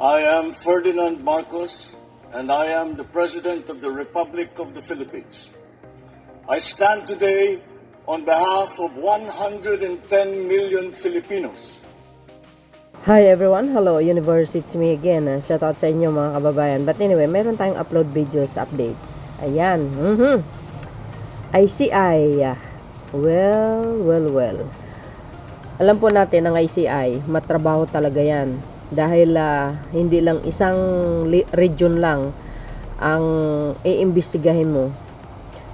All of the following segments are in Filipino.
I am Ferdinand Marcos, and I am the President of the Republic of the Philippines. I stand today on behalf of 110 million Filipinos. Hi everyone, hello universe, it's me again. Shout out sa inyo mga kababayan. But anyway, meron tayong upload videos updates. Ayan. ICI. Well. Alam po natin ang ICI, matrabaho talaga yan. Dahil hindi lang isang region lang ang iimbestigahin mo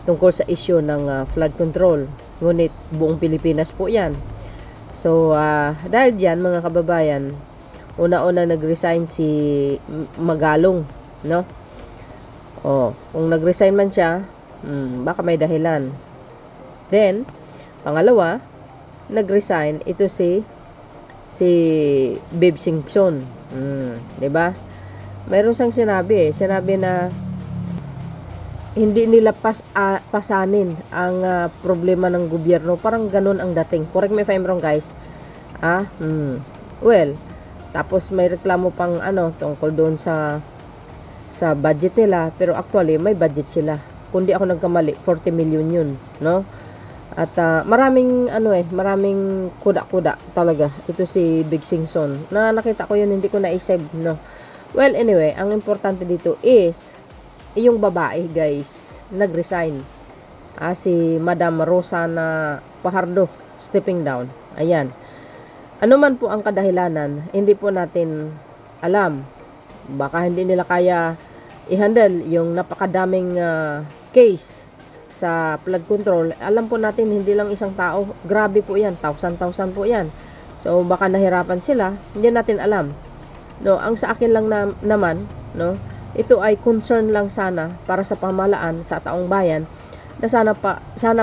tungkol sa issue ng flood control. Ngunit buong Pilipinas po yan. So, dahil dyan mga kababayan, una-una nag-resign si Magalong, no? Kung nag-resign man siya, baka may dahilan. Then, pangalawa, nag-resign ito si Babe Singson. 'Di ba? Mayroon siyang sinabi na hindi nila pasanin ang problema ng gobyerno. Parang ganun ang dating. Correct me if I'm wrong, guys. Well, tapos may reklamo pang tungkol doon sa budget nila, pero actually may budget sila. Kundi ako nagkamali, 40 million 'yun, no? At maraming kuda-kuda talaga ito si Big Singson. Na nakita ko yun, hindi ko na-save, no. Well, anyway, ang importante dito is yung babae, guys, nag-resign. Si Madam Rosana Fajardo stepping down. Ayan. Ano man po ang kadahilanan, hindi po natin alam. Baka hindi nila kaya i-handle yung napakadaming case sa flood control. Alam po natin, hindi lang isang tao. Grabe po yan. Thousand po yan. So, baka nahirapan sila. Hindi natin alam. No, ang sa akin lang naman, no, ito ay concern lang sana para sa pamahalaan sa taong bayan na sana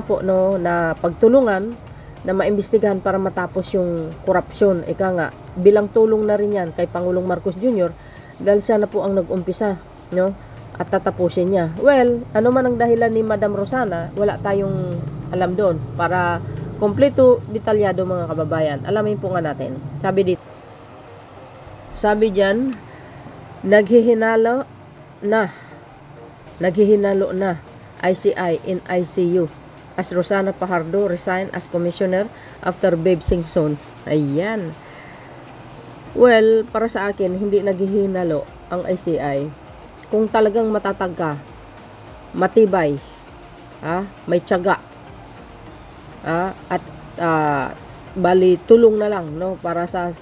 po no, na pagtulungan na maimbestigahan para matapos yung korupsyon. Ika nga, bilang tulong na rin yan kay Pangulong Marcos Jr. dahil siya na po ang nag-umpisa, no? At tatapusin niya. Well, ano man ang dahilan ni Madam Rosana, wala tayong alam doon. Para kompleto, detalyado mga kababayan, alamin po nga natin. Sabi dyan, naghihinalo na ICI in ICU as Rosana Fajardo resign as commissioner after Babe Singson. Ayan. Well, para sa akin, hindi naghihinalo ang ICI. Kung talagang matatag ka, matibay, may tiyaga, at bali tulong na lang, no, para sa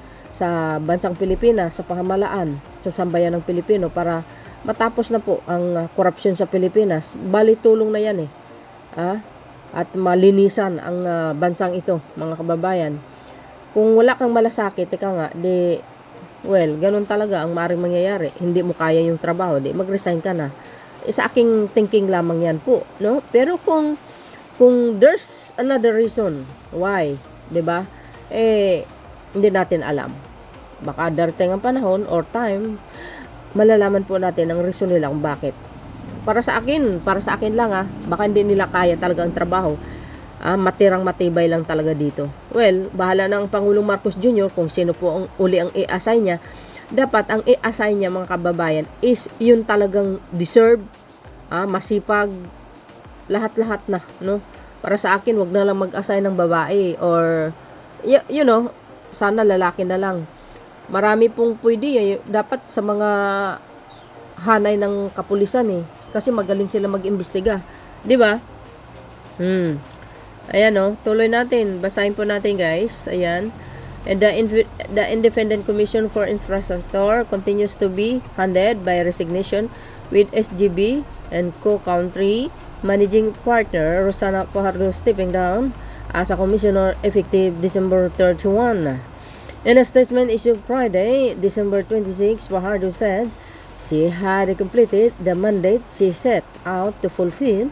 bansang Pilipinas, sa pamahalaan, sa sambayan ng Pilipino para matapos na po ang korupsyon sa Pilipinas. Bali tulong na yan at malinisan ang bansang ito, mga kababayan. Kung wala kang malasakit, well, ganun talaga ang maaaring mangyayari. Hindi mo kaya yung trabaho, mag-resign ka na. Sa aking thinking lamang yan po, no? Pero kung there's another reason why, 'di ba? Hindi natin alam. Baka darating ang panahon or time, malalaman po natin ang reason nila kung bakit. Para sa akin lang baka hindi nila kaya talaga ang trabaho. Matirang matibay lang talaga dito. Well, bahala na ang Pangulong Marcos Jr. kung sino po ang uli ang i-assign niya. Dapat ang i-assign niya, mga kababayan, is yun talagang deserve, masipag, lahat-lahat na, no? Para sa akin, wag na lang mag-assign ng babae or, sana lalaki na lang. Marami pong pwede, dapat sa mga hanay ng kapulisan kasi magaling sila mag-imbestiga. 'Di ba? Ayan tuloy natin. Basahin po natin, guys. Ayan. And the Independent Commission for Infrastructure continues to be handled by resignation with SGB and co-country managing partner Rosana Fajardo stepping down as a commissioner effective December 31. In a statement issued Friday, December 26, Fajardo said she had completed the mandate she set out to fulfill.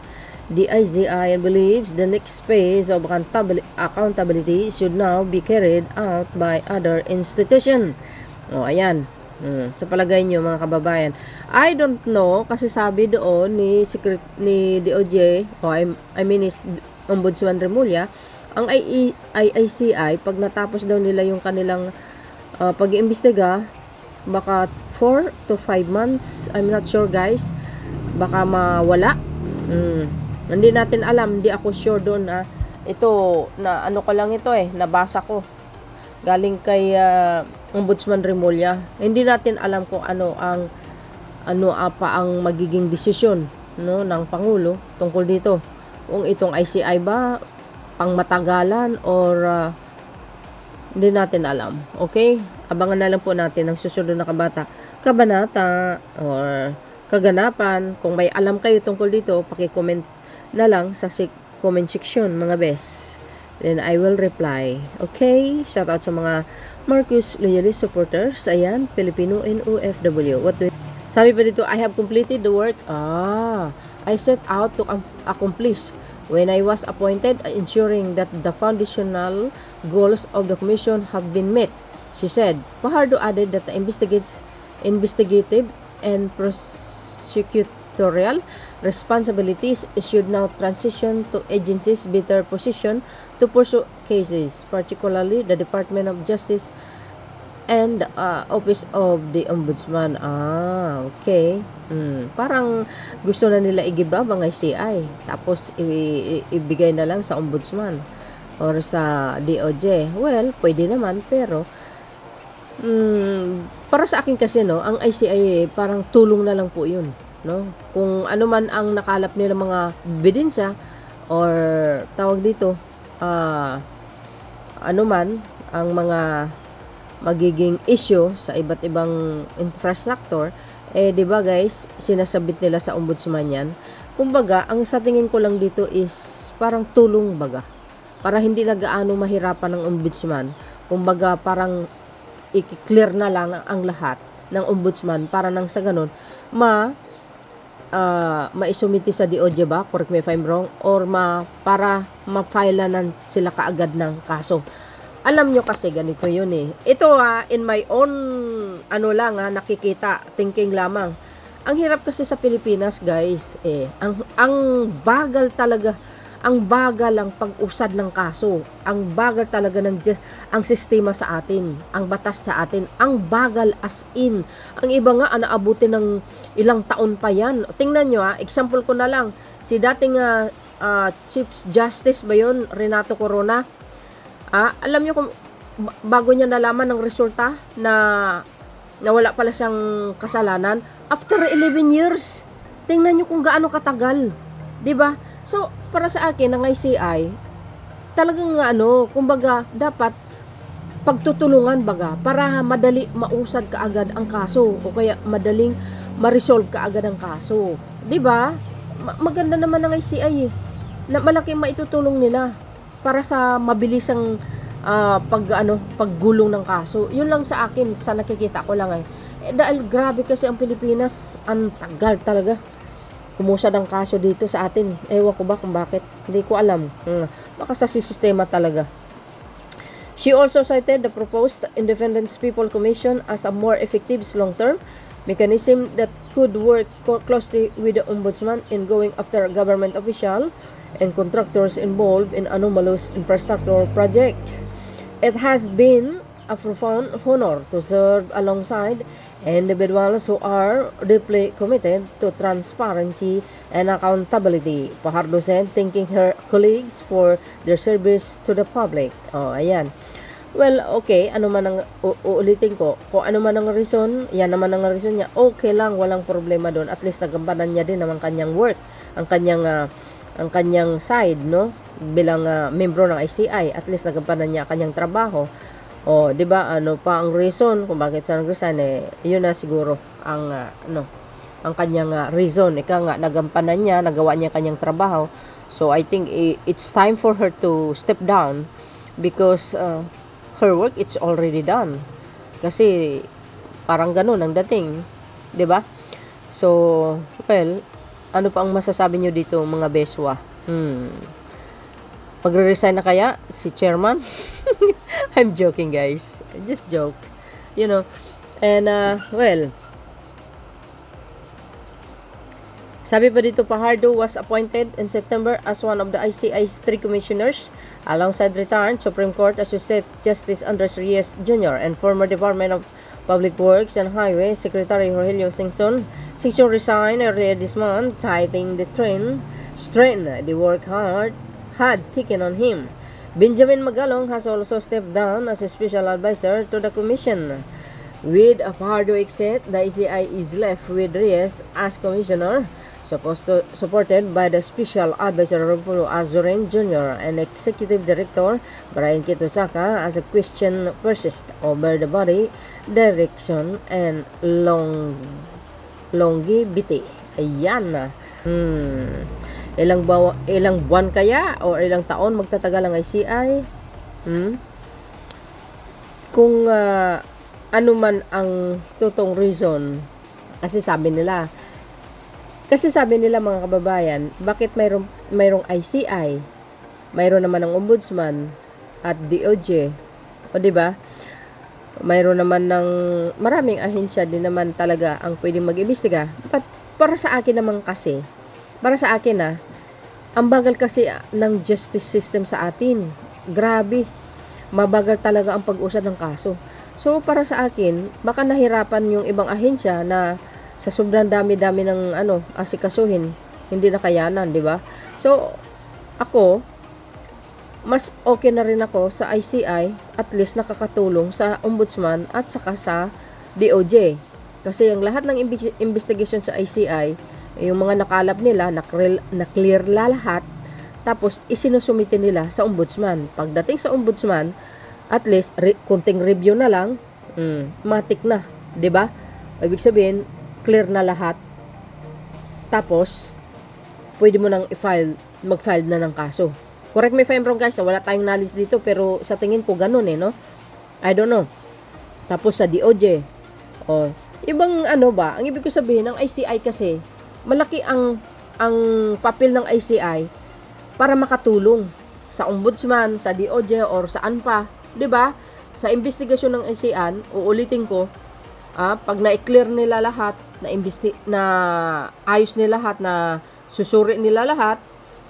The ICI believes the next phase of accountability should now be carried out by other institutions. Ayan. Sa palagay nyo, mga kababayan. I don't know, kasi sabi doon ni DOJ, is Ombudsman Remulla, ang ICI, pag natapos daw nila yung kanilang pag-iimbestiga, baka 4 to 5 months. I'm not sure, guys. Baka mawala. Hindi natin alam. Hindi ako sure doon. Ito, na ano ko lang ito nabasa ko. Galing kay Ombudsman Remulla. Hindi natin alam kung ano ang magiging desisyon, no, ng Pangulo tungkol dito. Kung itong ICI ba pangmatagalan or hindi natin alam. Okay? Abangan na lang po natin ang susunod na kabanata or kaganapan. Kung may alam kayo tungkol dito, paki-comment na lang sa comment section, mga best. Then I will reply. Okay? Shout out sa mga Marcos Loyalist supporters. Ayan, Filipino and OFW. Sabi pa dito, I have completed the work I set out to accomplish when I was appointed, ensuring that the foundational goals of the commission have been met. She said. Fajardo added that the investigative and prosecutorial responsibilities should now transition to agencies better positioned to pursue cases, particularly the Department of Justice and Office of the Ombudsman. Okay. Parang gusto na nila i-give up ang ICI. Tapos ibigay na lang sa Ombudsman or sa DOJ. Well, pwede naman, pero para sa akin kasi, no, ang ICI parang tulong na lang po yun. No? Kung ano man ang nakalap nila mga ebidensya or tawag dito, ano man ang mga magiging issue sa iba't ibang infrastructure, di ba guys, sinasabit nila sa ombudsman yan. Kumbaga, ang sa tingin ko lang dito is parang tulong baga. Para hindi na gaano mahirapan ng ombudsman. Kumbaga, parang i-clear na lang ang lahat ng ombudsman para nang sa ganun, maisumiti sa DOJ ba, correct me if I'm wrong, or para ma-file na sila kaagad ng kaso. Alam nyo kasi ganito yun Ito in my own nakikita, thinking lamang. Ang hirap kasi sa Pilipinas, guys, ang bagal talaga, ang bagal ang pag-usad ng kaso, ang bagal talaga ang sistema sa atin, ang batas sa atin, ang bagal as in. Ang iba nga, naabutin ng ilang taon pa yan. Tingnan nyo example ko na lang, si dating Chief Justice ba yun, Renato Corona, alam nyo kung bago niya nalaman ng resulta na wala pala siyang kasalanan, after 11 years, tingnan nyo kung gaano katagal. 'Di ba? So, para sa akin, ang ICI, talagang kumbaga, dapat pagtutulungan baga, para madali mausad kaagad ang kaso, o kaya madaling ma-resolve kaagad ang kaso. 'Di ba? Maganda naman ang ICI na malaking maitutulong nila para sa mabilisang paggulong ng kaso. Yun lang sa akin, sa nakikita ko lang dahil grabe kasi ang Pilipinas, ang tagal talaga kumusad ang kaso dito sa atin. Ewan ko ba kung bakit. Hindi ko alam. Baka sa sistema talaga. She also cited the proposed Independent People Commission as a more effective long-term mechanism that could work closely with the Ombudsman in going after government official and contractors involved in anomalous infrastructure projects. It has been a profound honor to serve alongside individuals who are deeply committed to transparency and accountability. Fajardo said, thanking her colleagues for their service to the public. Ayan. Well, okay, ano man ang uulitin ko, kung ano man ang reason, yan naman ang reason niya, okay lang, walang problema doon. At least nagampanan niya din naman kanyang work, ang kanyang side, no? Bilang membro ng ICI, at least nagampanan niya kanyang trabaho. 'Di ba? Ano pa ang reason kung bakit siya nag-resign? Yun na siguro ang ang kanyang reason. Ika nga nagampanan niya, nagawa niya kanyang trabaho. So I think it's time for her to step down because her work it's already done. Kasi parang ganoon ang dating, 'di ba? So, well, ano pa ang masasabi niyo dito mga beswa? Magre-resign na kaya si chairman? I'm joking, guys. Just joke. You know. And, well, sabi pa dito, Fajardo was appointed in September as one of the ICI's 3 commissioners alongside retired Supreme Court Associate Justice Andres Reyes Jr. and former Department of Public Works and Highway Secretary Rogelio Singson. Singson resigned earlier this month, citing the strain the work had taken on him. Benjamin Magalong has also stepped down as a special advisor to the commission. With a Pardo exit, the ECI is left with Reyes as commissioner, supported by the special advisor Romulo Azurin Jr. and executive director Brian Kitosaka, as a question persists over the body direction and longevity. Ayan. Ilang buwan kaya o ilang taon magtatagal ang ICI? Kung ano man ang totoong reason, kasi sabi nila mga kababayan, bakit mayroong ICI, mayroon naman ng ombudsman at DOJ, o di ba? Mayroon naman ng maraming ahensya din naman talaga ang pwedeng mag-imbestiga. But para sa akin naman kasi, ang bagal kasi ng justice system sa atin. Grabe, mabagal talaga ang pag-usad ng kaso. So, para sa akin, baka nahirapan yung ibang ahensya na sa sobrang dami-dami ng asikasuhin, hindi nakayanan, di ba? So, ako, mas okay na rin ako sa ICI, at least nakakatulong sa ombudsman at saka sa DOJ. Kasi yung lahat ng investigation sa ICI, yung mga nakalap nila, na-clear lahat, tapos isinusumite nila sa ombudsman. Pagdating sa ombudsman, at least kunting review na lang, matik na, 'di ba? Ibig sabihin, clear na lahat. Tapos pwede mo nang mag-file na ng kaso. Correct me if I'm wrong, guys, wala tayong knowledge dito, pero sa tingin ko ganun no? I don't know. Tapos sa DOJ, ibang ang ibig ko sabihin, ng ICI kasi malaki ang papel ng ICI para makatulong sa ombudsman, sa DOJ, or saan pa. 'Di ba? Sa investigasyon ng ICI, uulitin ko, pag na-clear nila lahat, na ayos nila lahat, na susuri nila lahat,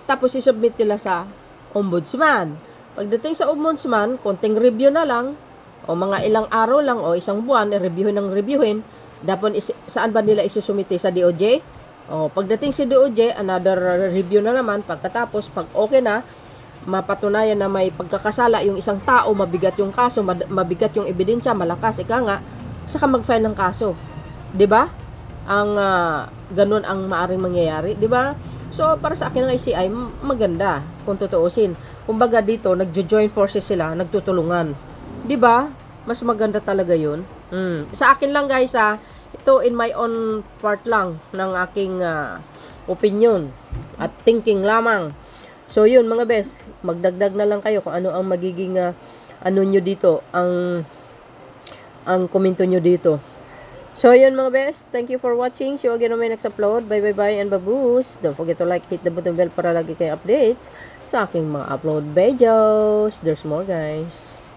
tapos i-submit nila sa ombudsman. Pagdating sa ombudsman, konting review na lang, o mga ilang araw lang, o isang buwan, reviewin, dapat saan ba nila isusumite sa DOJ? Pagdating sa DOJ, another review na naman. Pagkatapos, pag okay na, mapatunayan na may pagkakasala yung isang tao, mabigat yung kaso, mabigat yung ebidensya, malakas, saka mag-file ng kaso. 'Di ba? Ang ganun ang maaring mangyayari, 'di ba? So, para sa akin ng ICI, maganda kung tutuusin. Kumbaga dito, nagjo-join forces sila, nagtutulungan. 'Di ba? Mas maganda talaga 'yun. Sa akin lang, guys, ito in my own part lang ng aking opinion at thinking lamang. So, yun mga bes, magdagdag na lang kayo kung ano ang magiging nyo dito, ang komento nyo dito. So, yun mga bes, thank you for watching. See you again on my next upload. Bye and baboos. Don't forget to like, hit the button bell para lagi kayo updates sa aking mga upload videos. There's more, guys.